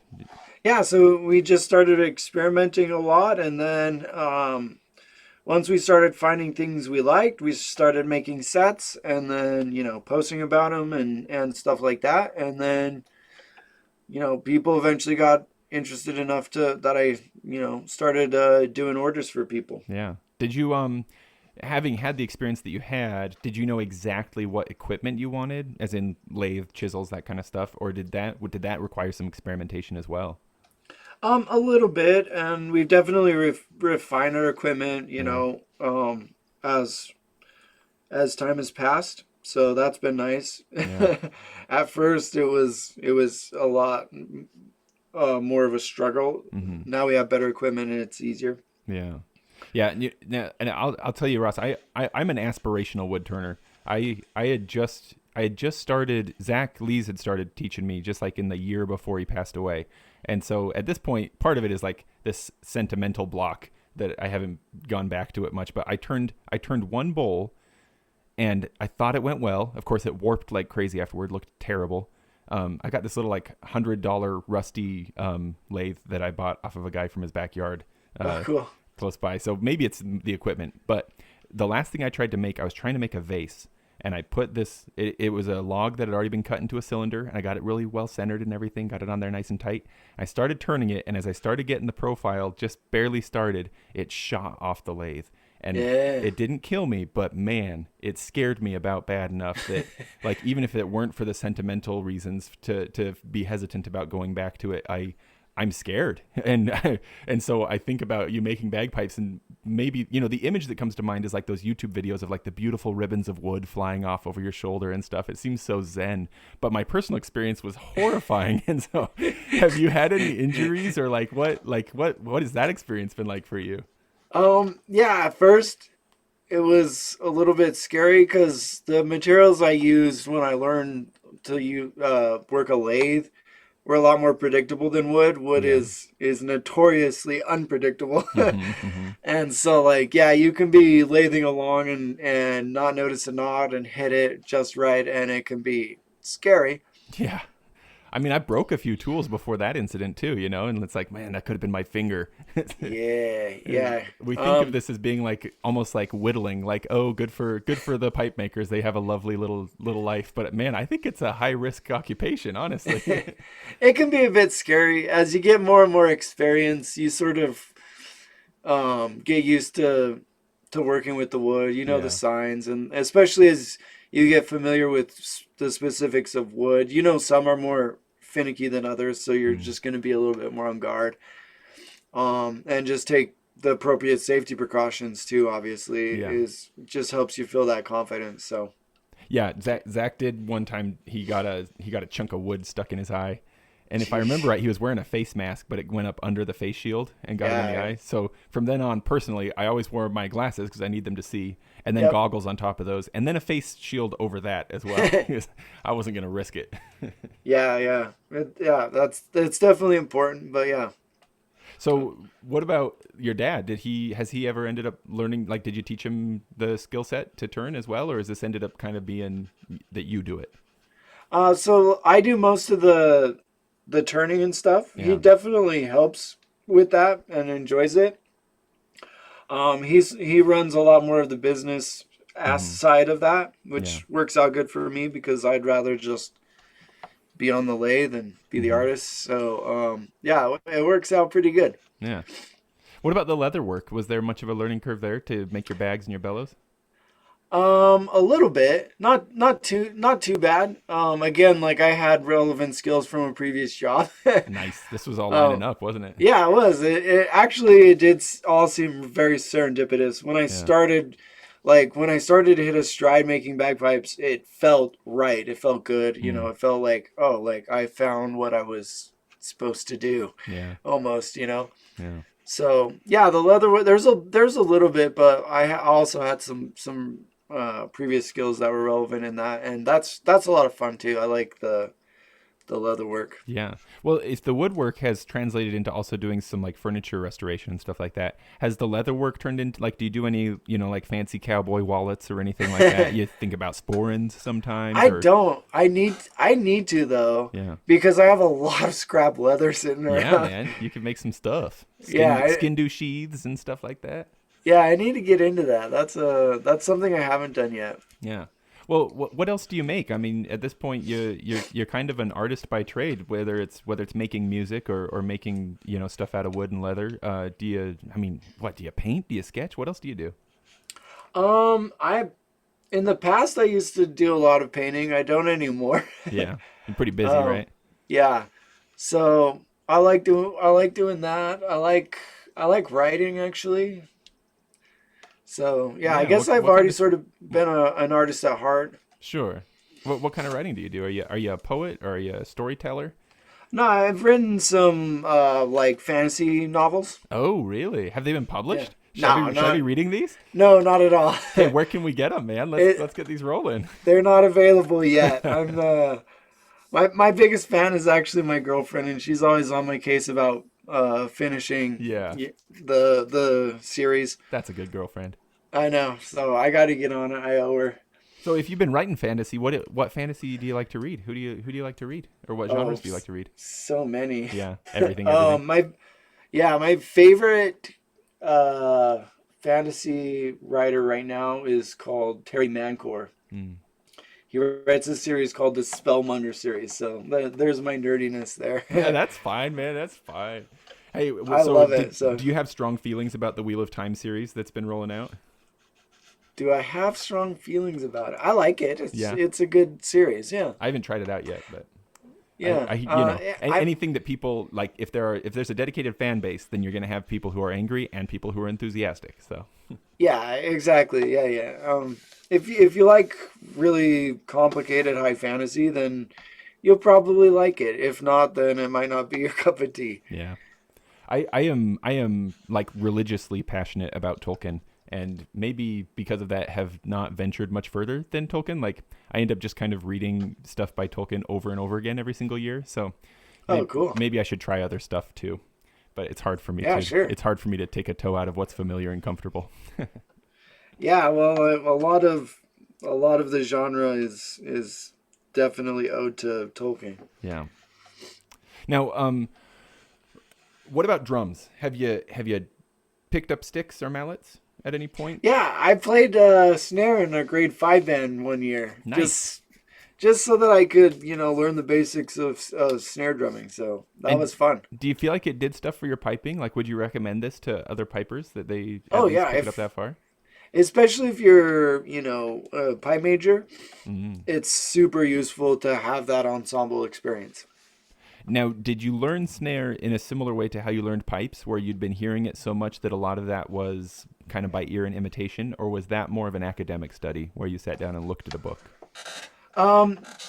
Yeah, so we just started experimenting a lot, and then once we started finding things we liked, we started making sets and then, posting about them and stuff like that. And then, people eventually got interested enough that I, started doing orders for people. Yeah. Did you having had the experience that you had, did you know exactly what equipment you wanted, as in lathe, chisels, that kind of stuff, or did that require some experimentation as well? A little bit, and we've definitely refined our equipment, Yeah. as time has passed. So that's been nice. Yeah. At first, it was a lot more of a struggle. Mm-hmm. Now we have better equipment and it's easier. Yeah. Yeah, and I'll tell you, Ross. I'm an aspirational wood turner. I had just started. Zach Lees had started teaching me just like in the year before he passed away, and so at this point, part of it is like this sentimental block that I haven't gone back to it much. But I turned one bowl, and I thought it went well. Of course, it warped like crazy afterward. Looked terrible. I got this little like $100 rusty lathe that I bought off of a guy from his backyard. Oh, cool. Close by. So maybe it's the equipment. But the last thing I tried to make, I was trying to make a vase. And I put this, it was a log that had already been cut into a cylinder. And I got it really well centered and everything. Got it on there nice and tight. I started turning it. And as I started getting the profile, just barely started, it shot off the lathe. And Yeah. it didn't kill me, but man, it scared me about bad enough that, like, even if it weren't for the sentimental reasons to be hesitant about going back to it, I'm scared. And so I think about you making bagpipes, and maybe, the image that comes to mind is like those YouTube videos of like the beautiful ribbons of wood flying off over your shoulder and stuff. It seems so zen, but my personal experience was horrifying. And so have you had any injuries, or what has that experience been like for you? Yeah, at first it was a little bit scary because the materials I used when I learned to work a lathe were a lot more predictable than wood. Wood Yeah. is notoriously unpredictable. Mm-hmm. And so like, yeah, you can be lathing along and not notice a knot and hit it just right, and it can be scary. Yeah. I mean, I broke a few tools before that incident too, and it's like, man, that could have been my finger. Yeah, yeah. We think of this as being like almost like whittling, like, oh, good for the pipe makers. They have a lovely little life. But man, I think it's a high risk occupation, honestly. It can be a bit scary. As you get more and more experience, you sort of get used to working with the wood. You know Yeah. the signs, and especially as you get familiar with the specifics of wood, some are more finicky than others, so you're just going to be a little bit more on guard. And just take the appropriate safety precautions too. Obviously, Yeah. is just helps you feel that confidence. So Yeah, Zach did one time. He got a chunk of wood stuck in his eye, and if I remember right, he was wearing a face mask, but it went up under the face shield and got him in the Yeah. eye. So from then on, personally, I always wore my glasses because I need them to see, and then Yep. goggles on top of those, and then a face shield over that as well. Because I wasn't gonna risk it. yeah, that's definitely important. But yeah. So what about your dad? Has he ever ended up learning? Like, did you teach him the skill set to turn as well, or has this ended up kind of being that you do it? So I do most of the turning and stuff. Yeah. He definitely helps with that and enjoys it. He runs a lot more of the business side of that, which Yeah. works out good for me because I'd rather just be on the lathe and be the artist. So yeah, it works out pretty good. Yeah. What about the leather work? Was there much of a learning curve there to make your bags and your bellows? A little bit, not too bad. Again, like I had relevant skills from a previous job. Nice. This was all lining up, wasn't it? Yeah, it was. It actually it did all seem very serendipitous. When I started, to hit a stride making bagpipes, it felt right. It felt good. It felt like, oh, like I found what I was supposed to do. Yeah. Almost. Yeah. So yeah, the leather. There's a little bit, but I also had some previous skills that were relevant in that, and that's a lot of fun too. I like the leather work. Yeah. Well, if the woodwork has translated into also doing some like furniture restoration and stuff like that, has the leather work turned into like, do you do any, like fancy cowboy wallets or anything like that? You think about sporins sometimes? I don't. I need to though. Yeah. Because I have a lot of scrap leather sitting around. Yeah, man. You can make some stuff. Skin do sheaths and stuff like that. Yeah, I need to get into that. That's something I haven't done yet. Yeah. Well, what else do you make? I mean, at this point, you're kind of an artist by trade, whether it's making music or making stuff out of wood and leather. Do you? I mean, what do you paint? Do you sketch? What else do you do? I in the past I used to do a lot of painting. I don't anymore. Yeah, you're pretty busy, Um, right? yeah. So I like doing that. I like writing actually. So yeah, I Yeah. guess What I've what kind already of? sort of been an artist at heart. Sure. What kind of writing do you do? Are you a poet or are you a storyteller? No, I've written some like fantasy novels. Oh, really? Have they been Yeah. published? No, Should I be not reading these? no, not at all. Hey, where can we get them, man? Let's it, let's get these rolling. they're not available yet. I'm my biggest fan is actually my girlfriend, and she's always on my case about finishing Yeah, the series. that's a good girlfriend. I know, so I got to get on it. I owe her. So if you've been writing fantasy, what fantasy do you like to read? Who do you like to read, or what Oh, genres do you like to read? so many. Yeah, everything. My favorite uh, fantasy writer right now is called Terry Mancore. Mm. He writes a series called the Spellmonger series. So there's my nerdiness there. Yeah, that's fine, man. That's fine. Hey, I so love it. So do you have strong feelings about the Wheel of Time series that's been rolling out? do I have strong feelings about it? I like it. Yeah. It's a good series. Yeah. I haven't tried it out yet, but Yeah. anything that people like, if there's a dedicated fan base, then you're gonna have people who are angry and people who are enthusiastic. So Yeah, exactly. Yeah, yeah. If you like really complicated high fantasy, then you'll probably like it. If not, then it might not be your cup of tea. yeah, I am like religiously passionate about Tolkien, and maybe because of that have not ventured much further than Tolkien. Like I end up just kind of reading stuff by Tolkien over and over again every single year. So Oh, cool. maybe I should try other stuff too. But it's hard for me Yeah, to sure. it's hard for me to take a toe out of what's familiar and comfortable. Yeah, well, a lot of the genre is definitely owed to Tolkien. Yeah. Now, what about drums? Have you picked up sticks or mallets at any point? Yeah, I played snare in a grade 5 band one year. Nice. Just so that I could, learn the basics of snare drumming. So that And was fun. do you feel like it did stuff for your piping? Like, would you recommend this to other pipers that they at Oh least yeah, pick it if up that far? especially if you're, a pipe major, Hmm. it's super useful to have that ensemble experience. Now, did you learn snare in a similar way to how you learned pipes, where you'd been hearing it so much that a lot of that was kind of by ear and imitation, or was that more of an academic study where you sat down and looked at a book?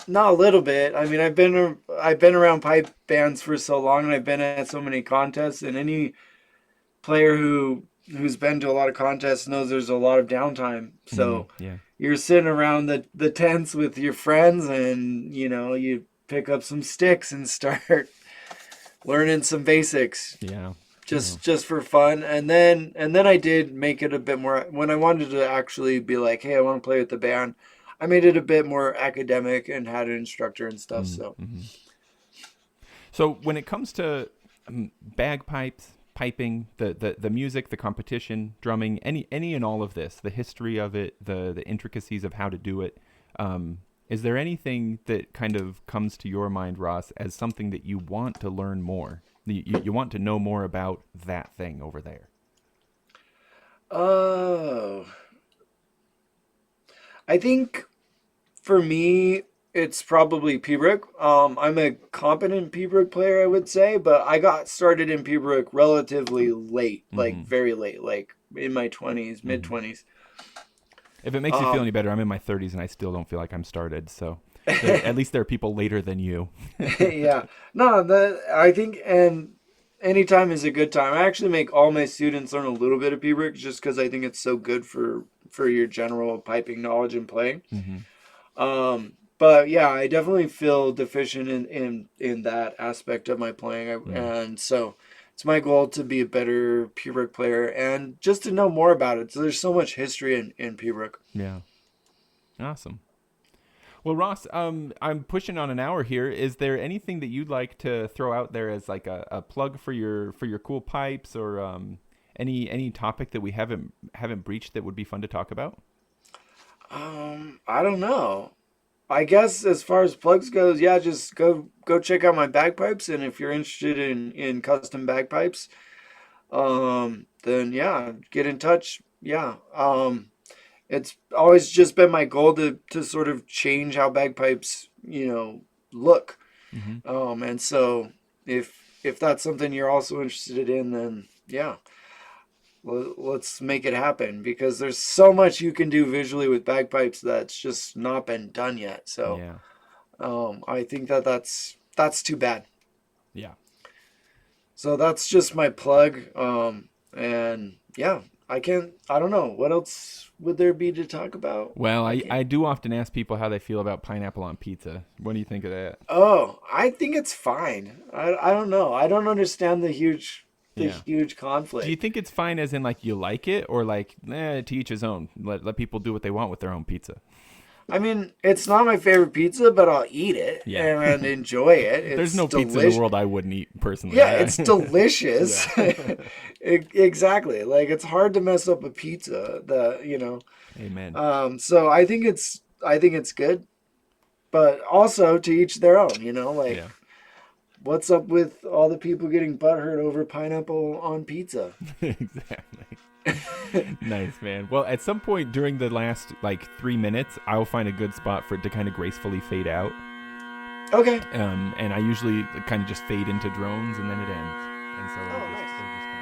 Not a little bit. I mean, I've been around pipe bands for so long, and I've been at so many contests. And any player who's been to a lot of contests knows there's a lot of downtime. So Yeah. you're sitting around the tents with your friends, and you pick up some sticks and start learning some basics Yeah. just for fun. And then I did make it a bit more when I wanted to actually be like, hey, I want to play with the band. I made it a bit more academic and had an instructor and stuff. So So when it comes to bagpipes, piping, the music, the competition, drumming, any and all of this, the history of it, the intricacies of how to do it, is there anything that kind of comes to your mind, Ross, as something that you want to learn more? You want to know more about that thing over there? oh, I think for me it's probably Pibrook. I'm a competent Pibrook player, I would say, but I got started in Pibrook relatively late, like very late, like in my 20s, mid 20s. If it makes you feel any better, I'm in my 30s and I still don't feel like I'm started. So at least there are people later than you. Yeah. No, I think, and anytime is a good time. I actually make all my students learn a little bit of Pibrook just because I think it's so good for your general piping knowledge and playing. But yeah, I definitely feel deficient in that aspect of my playing, and so it's my goal to be a better Pibrook player and just to know more about it. So there's so much history in Pibrook. Yeah. Awesome. Well, Ross, I'm pushing on an hour here. Is there anything that you'd like to throw out there as like a plug for your cool pipes, or any topic that we haven't breached that would be fun to talk about? I don't know. I guess as far as plugs goes, yeah, just go check out my bagpipes, and if you're interested in custom bagpipes, then yeah, get in touch. Yeah. It's always just been my goal to sort of change how bagpipes, look. Mm-hmm. And so if that's something you're also interested in, then yeah, let's make it happen, because there's so much you can do visually with bagpipes that's just not been done yet. So Yeah. I think that's too bad. Yeah. So that's just my plug. And yeah, I don't know. What else would there be to talk about? Well, I do often ask people how they feel about pineapple on pizza. What do you think of that? Oh, I think it's fine. I don't know. I don't understand the huge conflict. Do you think it's fine as in like you like it, or like to each his own? Let people do what they want with their own pizza. I mean, it's not my favorite pizza, but I'll eat it and enjoy it. There's no pizza in the world I wouldn't eat personally. Yeah, it's delicious. Exactly. Like, it's hard to mess up a pizza. Amen. So I think it's good, but also to each their own. Yeah. What's up with all the people getting butthurt over pineapple on pizza? Exactly. Nice, man. Well, at some point during the last 3 minutes, I'll find a good spot for it to kind of gracefully fade out. Okay. And I usually kind of just fade into drones, and then it ends. And so nice. just